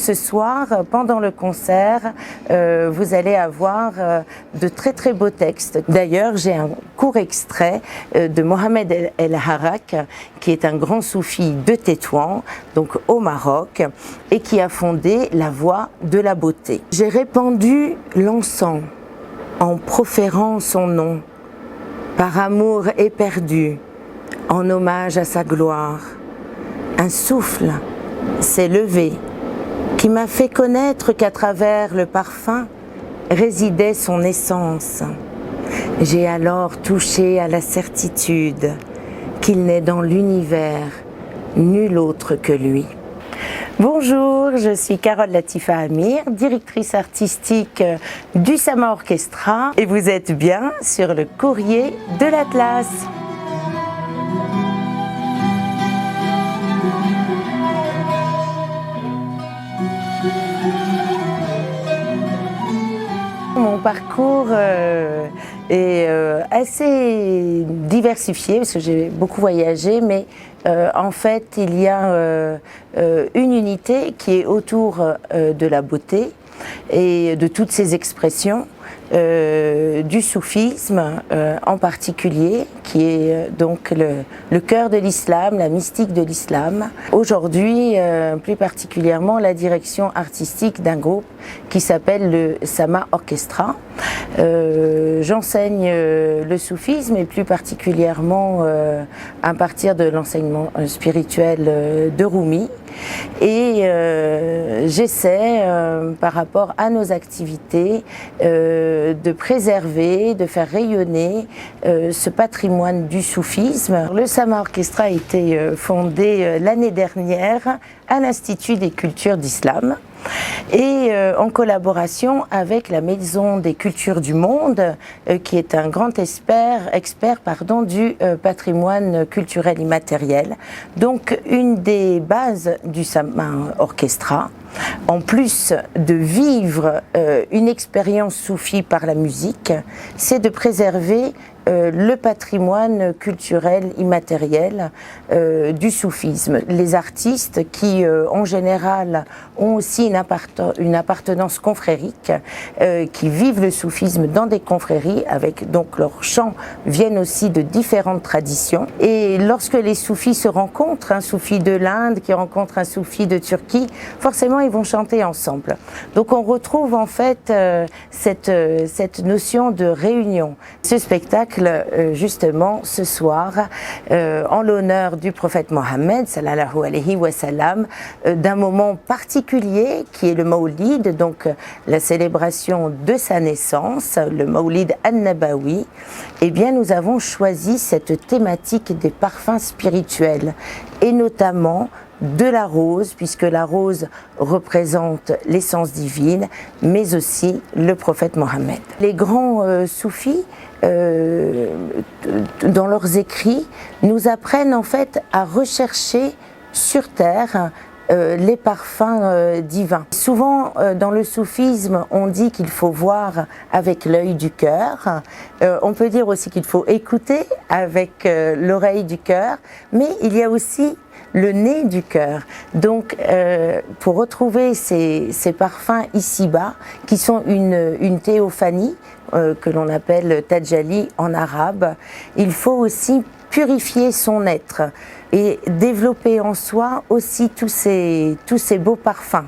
Ce soir, pendant le concert, vous allez avoir de très beaux textes. D'ailleurs, j'ai un court extrait de Mohamed El Harak, qui est un grand soufi de Tétouan, donc au Maroc, et qui a fondé la Voie de la Beauté. J'ai répandu l'encens en proférant son nom, par amour éperdu, en hommage à sa gloire. Un souffle s'est levé, qui m'a fait connaître qu'à travers le parfum résidait son essence. J'ai alors touché à la certitude qu'il n'est dans l'univers nul autre que lui. Bonjour, je suis Carole Latifa Amir, directrice artistique du Sama Orchestra, et vous êtes bien sur le courrier de l'Atlas. Mon parcours est assez diversifié parce que j'ai beaucoup voyagé, mais en fait il y a une unité qui est autour de la beauté et de toutes ses expressions, du soufisme en particulier, qui est donc le cœur de l'islam, la mystique de l'islam. Aujourd'hui, plus particulièrement, la direction artistique d'un groupe qui s'appelle le Sama Orchestra. J'enseigne le soufisme et plus particulièrement à partir de l'enseignement spirituel de Rumi. Et j'essaie, par rapport à nos activités, de préserver, de faire rayonner ce patrimoine du soufisme. Le Sama Orchestra a été fondé l'année dernière à l'Institut des cultures d'islam et en collaboration avec la Maison des cultures du monde, qui est un grand expert du patrimoine culturel immatériel. Donc une des bases du Sama Orchestra, en plus de vivre une expérience soufie par la musique, c'est de préserver le patrimoine culturel immatériel du soufisme. Les artistes qui, en général, ont aussi une appartenance confrérique, qui vivent le soufisme dans des confréries, avec donc leurs chants viennent aussi de différentes traditions. Et lorsque les soufis se rencontrent, un soufi de l'Inde qui rencontre un soufi de Turquie, forcément ils vont chanter ensemble. Donc on retrouve en fait cette notion de réunion. Ce spectacle, justement, ce soir, en l'honneur du prophète Mohammed, sallallahu alayhi wa sallam, d'un moment particulier qui est le Mawlid, donc la célébration de sa naissance, le Mawlid an-Nabawi. Eh bien, nous avons choisi cette thématique des parfums spirituels, et notamment de la rose, puisque la rose représente l'essence divine, mais aussi le prophète Mohammed. Les grands soufis, dans leurs écrits, nous apprennent en fait à rechercher sur terre les parfums divins. Souvent dans le soufisme, on dit qu'il faut voir avec l'œil du cœur. On peut dire aussi qu'il faut écouter avec l'oreille du cœur, mais il y a aussi le nez du cœur. Donc pour retrouver ces parfums ici-bas, qui sont une théophanie, que l'on appelle Tajali en arabe, il faut aussi purifier son être et développer en soi aussi tous ces beaux parfums.